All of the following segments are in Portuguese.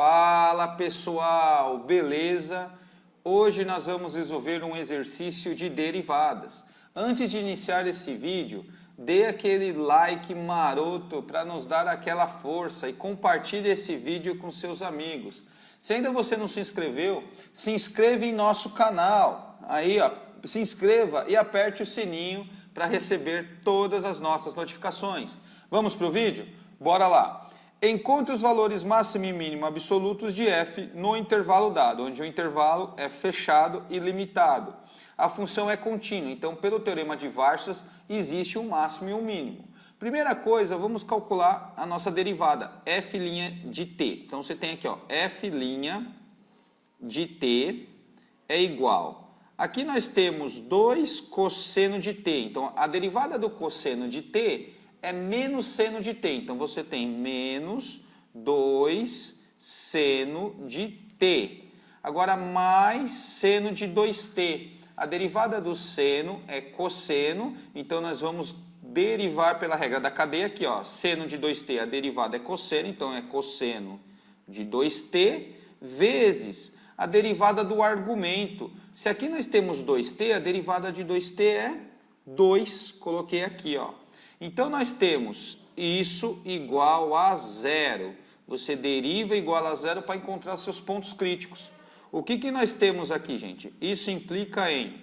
Fala pessoal, beleza? Hoje nós vamos resolver um exercício de derivadas. Antes de iniciar esse vídeo, dê aquele like maroto para nos dar aquela força e compartilhe esse vídeo com seus amigos. Se ainda você não se inscreveu, se inscreva em nosso canal. Aí, ó, se inscreva e aperte o sininho para receber todas as nossas notificações. Vamos para o vídeo? Bora lá! Encontre os valores máximo e mínimo absolutos de f no intervalo dado, onde o intervalo é fechado e limitado. A função é contínua, então pelo teorema de Varchas existe um máximo e um mínimo. Primeira coisa, vamos calcular a nossa derivada, f' de t. Então você tem aqui, ó, f' de t é igual. Aqui nós temos 2 cosseno de t, então a derivada do cosseno de t é menos seno de t. Então, você tem menos 2 seno de t. Agora, mais seno de 2t. A derivada do seno é cosseno. Então, nós vamos derivar pela regra da cadeia aqui, ó. Seno de 2t, a derivada é cosseno. Então, é cosseno de 2t vezes a derivada do argumento. Se aqui nós temos 2t, a derivada de 2t é 2. Coloquei aqui, ó. Então, nós temos isso igual a zero. Você deriva igual a zero para encontrar seus pontos críticos. O que nós temos aqui, gente? Isso implica em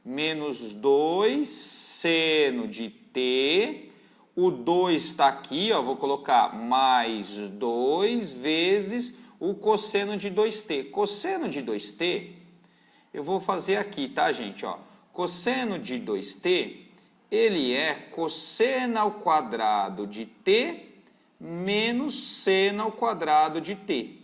menos 2 seno de t. O 2 está aqui, ó, vou colocar mais 2 vezes o cosseno de 2t. Cosseno de 2t, eu vou fazer aqui, tá, gente? Ó, cosseno de 2t... ele é cosseno ao quadrado de t menos seno ao quadrado de t.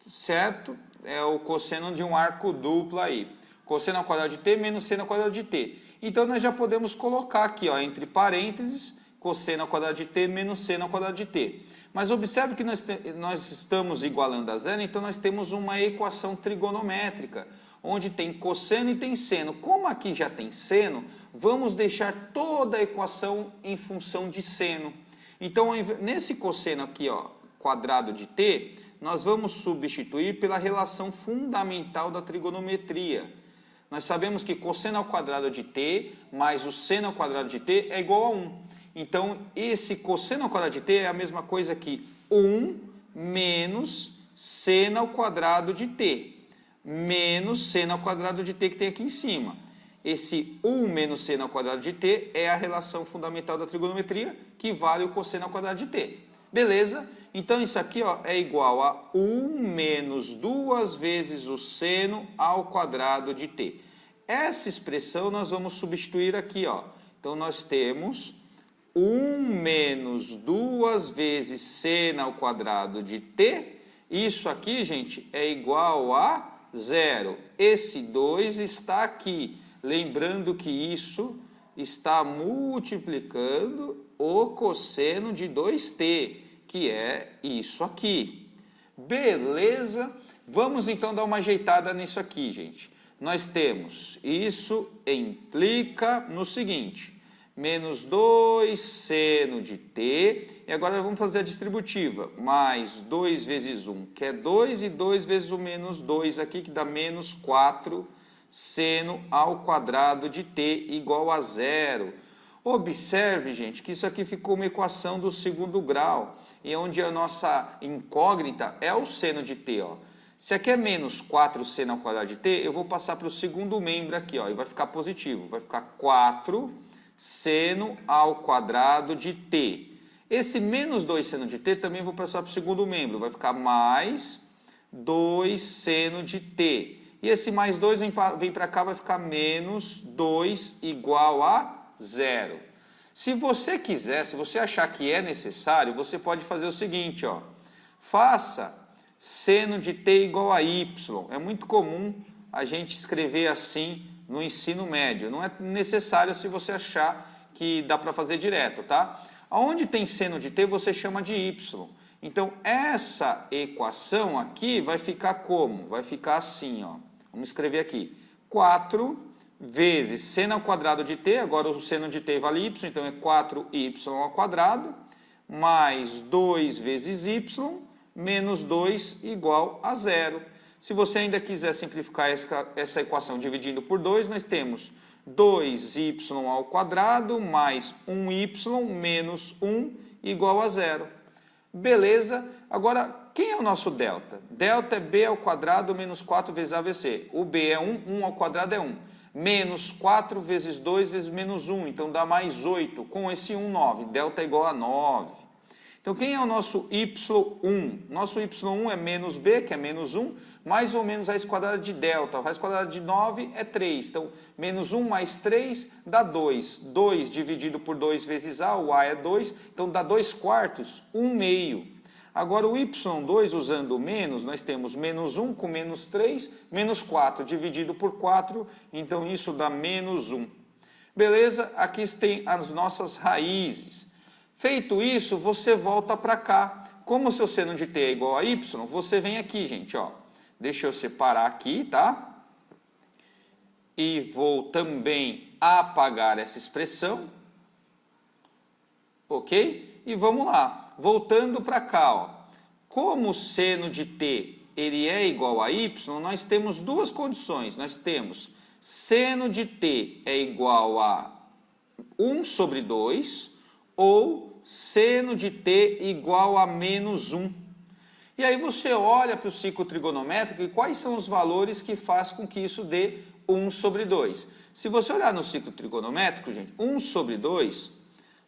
Certo? É o cosseno de um arco duplo aí. Cosseno ao quadrado de t menos seno ao quadrado de t. Então, nós já podemos colocar aqui, ó, entre parênteses, cosseno ao quadrado de t menos seno ao quadrado de t. Mas observe que nós estamos igualando a zero, então nós temos uma equação trigonométrica, onde tem cosseno e tem seno. Como aqui já tem seno, vamos deixar toda a equação em função de seno. Então, nesse cosseno aqui, ó, quadrado de t, nós vamos substituir pela relação fundamental da trigonometria. Nós sabemos que cosseno ao quadrado de t mais o seno ao quadrado de t é igual a 1. Então, esse cosseno ao quadrado de t é a mesma coisa que 1 menos seno ao quadrado de t. Menos seno ao quadrado de t que tem aqui em cima. Esse 1 menos seno ao quadrado de t é a relação fundamental da trigonometria, que vale o cosseno ao quadrado de t. Beleza? Então, isso aqui, ó, é igual a 1 menos 2 vezes o seno ao quadrado de t. Essa expressão nós vamos substituir aqui, ó. Então, nós temos 1 menos 2 vezes seno ao quadrado de t. Isso aqui, gente, é igual a zero. Esse 2 está aqui. Lembrando que isso está multiplicando o cosseno de 2t, que é isso aqui. Beleza? Vamos então dar uma ajeitada nisso aqui, gente. Nós temos, isso implica no seguinte, menos 2 seno de t, e agora vamos fazer a distributiva, mais 2 vezes 1, que é 2, e 2 vezes o menos 2 aqui, que dá menos 4 seno ao quadrado de t igual a zero. Observe, gente, que isso aqui ficou uma equação do segundo grau, e onde a nossa incógnita é o seno de t, ó. Se aqui é menos 4 seno ao quadrado de t, eu vou passar para o segundo membro aqui, ó, e vai ficar positivo, vai ficar 4 seno ao quadrado de t. Esse menos 2 seno de t também vou passar para o segundo membro, vai ficar mais 2 seno de t. E esse mais 2 vem para cá, vai ficar menos 2 igual a zero. Se você quiser, se você achar que é necessário, você pode fazer o seguinte, ó. Faça seno de t igual a y. É muito comum a gente escrever assim no ensino médio. Não é necessário se você achar que dá para fazer direto, tá? Aonde tem seno de t, você chama de y. Então, essa equação aqui vai ficar como? Vai ficar assim, ó. Vamos escrever aqui. 4 vezes seno ao quadrado de t, agora o seno de t vale y, então é 4y ao quadrado, mais 2 vezes y, menos 2 igual a zero. Se você ainda quiser simplificar essa equação dividindo por 2, nós temos 2y ao quadrado mais 1y menos 1 igual a zero. Beleza? Agora, quem é o nosso delta? Delta é b ao quadrado menos 4 vezes AVC. O b é 1, 1 ao quadrado é 1. Menos 4 vezes 2 vezes menos 1, então dá mais 8. Com esse 1, 9. Delta é igual a 9. Então, quem é o nosso y1? Nosso y1 é menos b, que é menos 1, mais ou menos a raiz quadrada de delta. A raiz quadrada de 9 é 3. Então, menos 1 mais 3 dá 2. 2 dividido por 2 vezes a, o a é 2, então dá 2 quartos, 1 meio. Agora, o y2, usando o menos, nós temos menos 1 com menos 3, menos 4, dividido por 4, então isso dá menos 1. Beleza? Aqui tem as nossas raízes. Feito isso, você volta para cá. Como o seu seno de t é igual a y, você vem aqui, gente, ó. Deixa eu separar aqui, tá? E vou também apagar essa expressão. Ok? E vamos lá. Voltando para cá, ó. Como o seno de t ele é igual a y, nós temos duas condições. Nós temos seno de t é igual a 1 sobre 2 ou seno de t igual a menos 1. E aí você olha para o ciclo trigonométrico e quais são os valores que faz com que isso dê 1 sobre 2. Se você olhar no ciclo trigonométrico, gente, 1 sobre 2,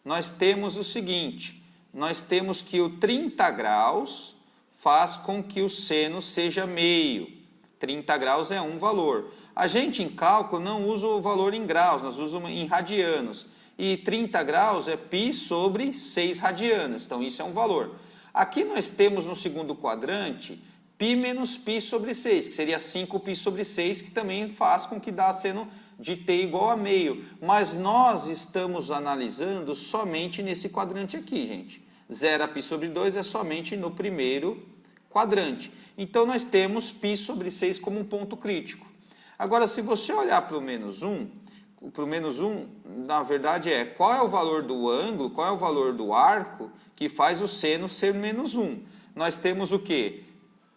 nós temos o seguinte, nós temos que o 30 graus faz com que o seno seja meio. 30 graus é um valor. A gente em cálculo não usa o valor em graus, nós usamos em radianos. E 30 graus é π sobre 6 radianos, então isso é um valor. Aqui nós temos no segundo quadrante π menos π sobre 6, que seria 5π sobre 6, que também faz com que dá seno de t igual a meio. Mas nós estamos analisando somente nesse quadrante aqui, gente. 0π sobre 2 é somente no primeiro quadrante. Então nós temos π sobre 6 como um ponto crítico. Agora, se você olhar para o menos 1, na verdade qual é o valor do ângulo, qual é o valor do arco que faz o seno ser menos 1. Nós temos o quê?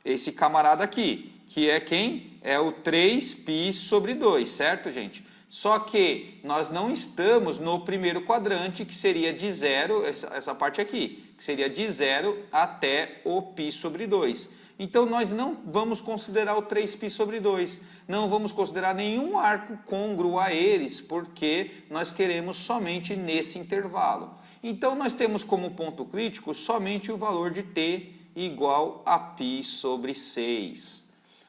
Esse camarada aqui, que é quem? É o 3π sobre 2, certo, gente? Só que nós não estamos no primeiro quadrante, que seria de 0, essa parte aqui, que seria de 0 até o π sobre 2. Então, nós não vamos considerar o 3π sobre 2, não vamos considerar nenhum arco côngruo a eles, porque nós queremos somente nesse intervalo. Então, nós temos como ponto crítico somente o valor de t igual a π sobre 6.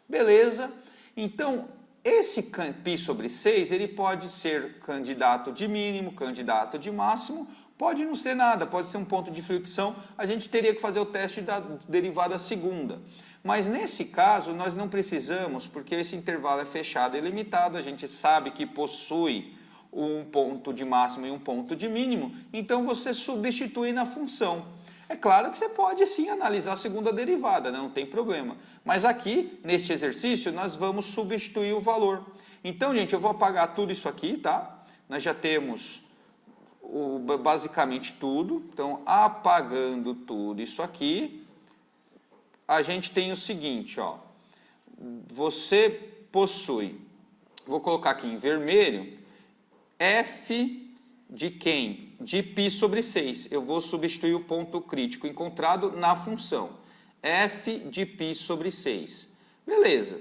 Beleza? Então, esse π sobre 6, ele pode ser candidato de mínimo, candidato de máximo, pode não ser nada, pode ser um ponto de fricção, a gente teria que fazer o teste da derivada segunda. Mas nesse caso, nós não precisamos, porque esse intervalo é fechado e limitado, a gente sabe que possui um ponto de máximo e um ponto de mínimo, então você substitui na função. É claro que você pode sim analisar a segunda derivada, não tem problema. Mas aqui, neste exercício, nós vamos substituir o valor. Então, gente, eu vou apagar tudo isso aqui, tá? Nós já temos basicamente tudo. Então, apagando tudo isso aqui, a gente tem o seguinte, ó. Você possui, vou colocar aqui em vermelho, f de quem? De π sobre 6. Eu vou substituir o ponto crítico encontrado na função. f de π sobre 6. Beleza.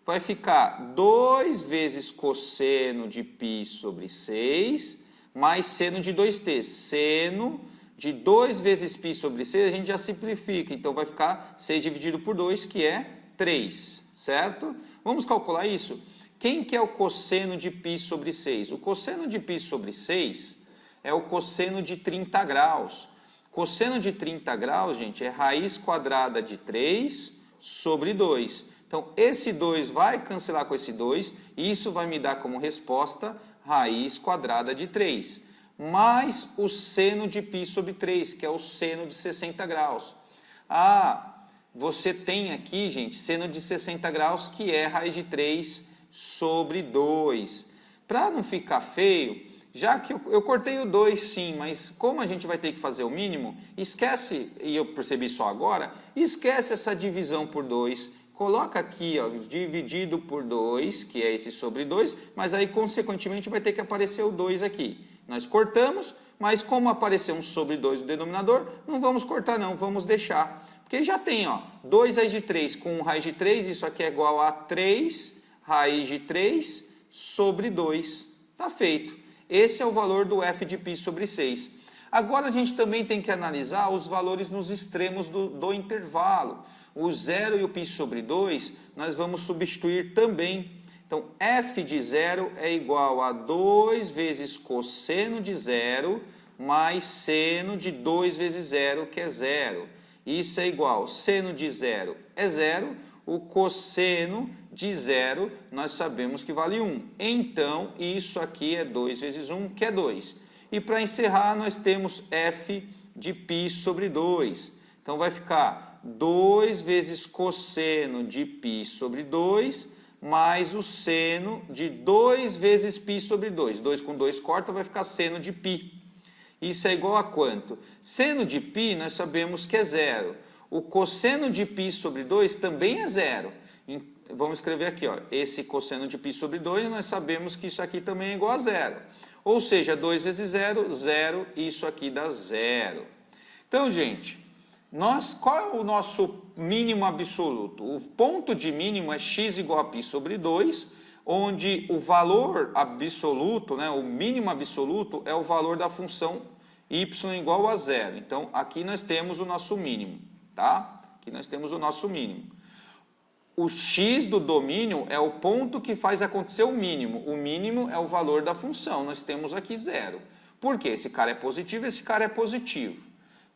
Vai ficar 2 vezes cosseno de π sobre 6, mais seno de 2t. Seno de 2 vezes π sobre 6, a gente já simplifica. Então, vai ficar 6 dividido por 2, que é 3. Certo? Vamos calcular isso? Quem que é o cosseno de π sobre 6? O cosseno de π sobre 6 é o cosseno de 30 graus. Cosseno de 30 graus, gente, é raiz quadrada de 3 sobre 2. Então, esse 2 vai cancelar com esse 2, e isso vai me dar como resposta raiz quadrada de 3. Mais o seno de π sobre 3, que é o seno de 60 graus. Ah, você tem aqui, gente, seno de 60 graus, que é raiz de 3 sobre 2. Para não ficar feio, já que eu cortei o 2 sim, mas como a gente vai ter que fazer o mínimo, esquece, e eu percebi só agora, esquece essa divisão por 2, coloca aqui, ó, dividido por 2, que é esse sobre 2, mas aí consequentemente vai ter que aparecer o 2 aqui. Nós cortamos, mas como apareceu um sobre 2 no denominador, não vamos cortar não, vamos deixar. Porque já tem, ó, 2 raiz de 3 com 1 raiz de 3, isso aqui é igual a 3 raiz de 3 sobre 2. Está feito. Esse é o valor do f de π sobre 6. Agora a gente também tem que analisar os valores nos extremos do intervalo. O 0 e o π sobre 2 nós vamos substituir também. Então, f de 0 é igual a 2 vezes cosseno de 0 mais seno de 2 vezes 0, que é 0. Isso é igual, seno de 0 é 0, o cosseno de 0 nós sabemos que vale 1. Então, isso aqui é 2 vezes 1, que é 2. E para encerrar, nós temos f de π sobre 2. Então, vai ficar 2 vezes cosseno de π sobre 2, mais o seno de 2 vezes π sobre 2. 2 com 2 corta, vai ficar seno de π. Isso é igual a quanto? Seno de π nós sabemos que é 0. O cosseno de π sobre 2 também é 0. Vamos escrever aqui, ó, esse cosseno de π sobre 2, nós sabemos que isso aqui também é igual a 0. Ou seja, 2 vezes 0, 0, isso aqui dá 0. Então, gente, qual é o nosso mínimo absoluto? O ponto de mínimo é x igual a π sobre 2, onde o valor absoluto, né, o mínimo absoluto, é o valor da função y igual a 0. Então, aqui nós temos o nosso mínimo, tá? Aqui nós temos o nosso mínimo. O x do domínio é o ponto que faz acontecer o mínimo. O mínimo é o valor da função. Nós temos aqui 0. Por quê? Esse cara é positivo, esse cara é positivo.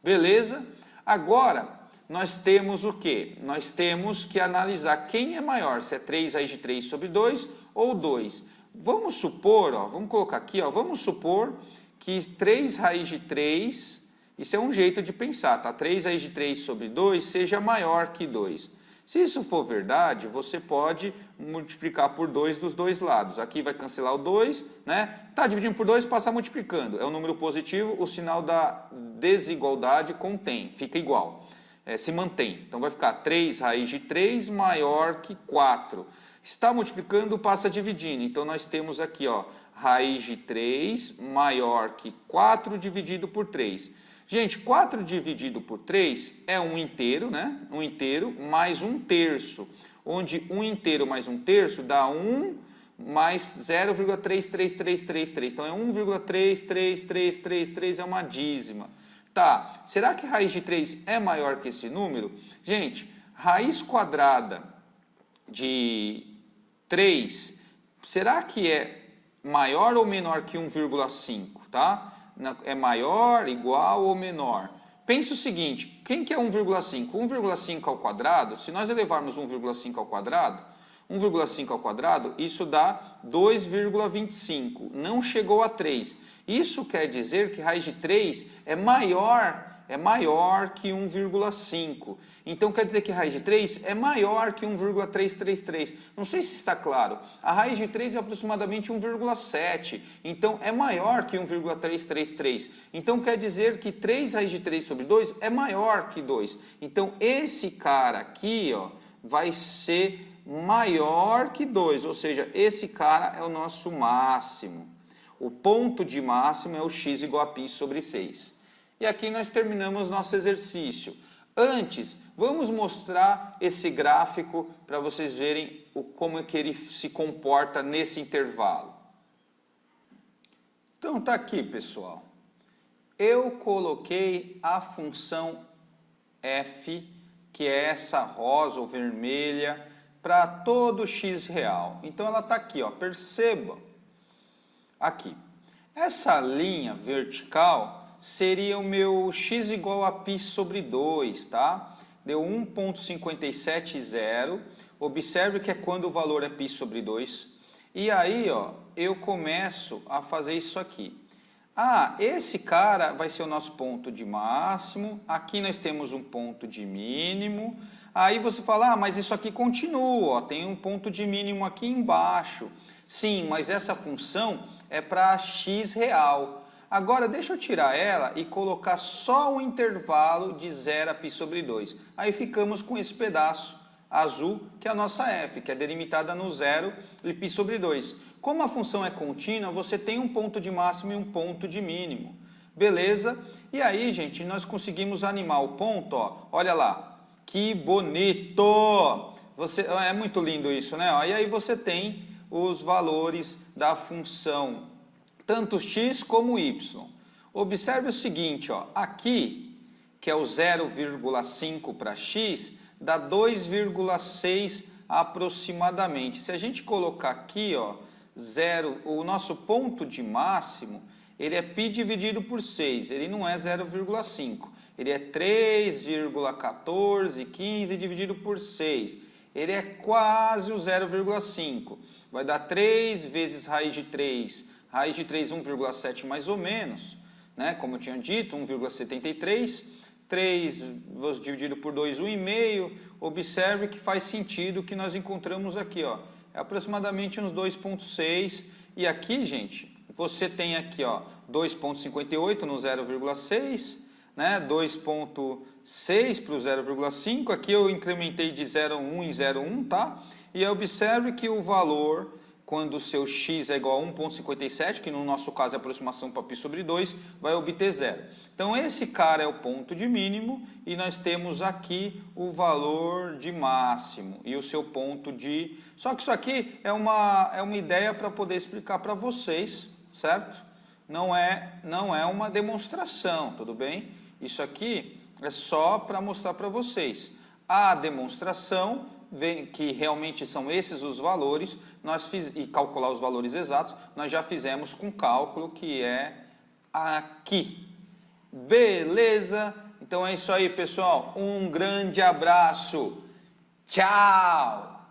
Beleza? Agora, nós temos o quê? Nós temos que analisar quem é maior, se é 3 raiz de 3 sobre 2 ou 2. Vamos supor, ó, vamos colocar aqui, ó, vamos supor que 3 raiz de 3, isso é um jeito de pensar, tá? 3 raiz de 3 sobre 2 seja maior que 2. Se isso for verdade, você pode multiplicar por 2 dos dois lados. Aqui vai cancelar o 2, né? Tá dividindo por 2, passa multiplicando. É um número positivo, o sinal da desigualdade contém, fica igual. Se mantém. Então vai ficar 3 raiz de 3 maior que 4. Está multiplicando, passa dividindo. Então nós temos aqui, ó, raiz de 3 maior que 4 dividido por 3. Gente, 4 dividido por 3 é um inteiro, né? Um inteiro mais 1/3, onde 1 inteiro mais 1/3 dá 1 mais 0,3333. Então é 1,33333, é uma dízima. Tá, será que raiz de 3 é maior que esse número? Gente, raiz quadrada de 3, será que é maior ou menor que 1,5, tá? É maior, igual ou menor? Pense o seguinte, quem que é 1,5? 1,5 ao quadrado, se nós elevarmos 1,5 ao quadrado, 1,5 ao quadrado, isso dá 2,25, não chegou a 3. Isso quer dizer que raiz de 3 é maior que 1,5. Então quer dizer que raiz de 3 é maior que 1,333. Não sei se está claro. A raiz de 3 é aproximadamente 1,7. Então é maior que 1,333. Então quer dizer que 3 raiz de 3 sobre 2 é maior que 2. Então esse cara aqui, ó, vai ser maior que 2. Ou seja, esse cara é o nosso máximo. O ponto de máximo é o x igual a π sobre 6. E aqui nós terminamos nosso exercício. Antes, vamos mostrar esse gráfico para vocês verem como é que ele se comporta nesse intervalo. Então tá aqui, pessoal. Eu coloquei a função f, que é essa rosa ou vermelha, para todo x real. Então ela está aqui, ó, perceba. Aqui. Essa linha vertical seria o meu x igual a π sobre 2, tá? Deu 1,570. Observe que é quando o valor é π sobre 2. E aí, ó, eu começo a fazer isso aqui. Ah, esse cara vai ser o nosso ponto de máximo. Aqui nós temos um ponto de mínimo. Aí você fala, ah, mas isso aqui continua, ó, tem um ponto de mínimo aqui embaixo. Sim, mas essa função é para x real. Agora, deixa eu tirar ela e colocar só o intervalo de 0 a π sobre 2. Aí ficamos com esse pedaço azul, que é a nossa f, que é delimitada no 0 e π sobre 2. Como a função é contínua, você tem um ponto de máximo e um ponto de mínimo. Beleza? E aí, gente, nós conseguimos animar o ponto, ó. Olha lá, que bonito! É muito lindo isso, né? E aí você tem os valores da função, tanto x como y. Observe o seguinte, ó, aqui, que é o 0,5 para x, dá 2,6 aproximadamente. Se a gente colocar aqui, ó, 0, o nosso ponto de máximo, ele é π dividido por 6, ele não é 0,5, ele é 3,1415 dividido por 6, ele é quase o 0,5, vai dar 3 vezes raiz de 3, 1,7 mais ou menos, né? Como eu tinha dito, 1,73, 3 dividido por 2, 1,5, observe que faz sentido o que nós encontramos aqui, ó, é aproximadamente uns 2,6, e aqui, gente, você tem aqui, ó, 2,58 no 0,6, né? 2,6 para o 0,5. Aqui eu incrementei de 0,1 em 0,1, tá? E observe que o valor, quando o seu x é igual a 1,57, que no nosso caso é aproximação para π sobre 2, vai obter 0. Então esse cara é o ponto de mínimo e nós temos aqui o valor de máximo e o seu ponto de... Só que isso aqui é uma ideia para poder explicar para vocês, certo? Não é uma demonstração, tudo bem? Isso aqui é só para mostrar para vocês. A demonstração, que realmente são esses os valores, e calcular os valores exatos, nós já fizemos com cálculo, que é aqui. Beleza? Então é isso aí, pessoal. Um grande abraço. Tchau!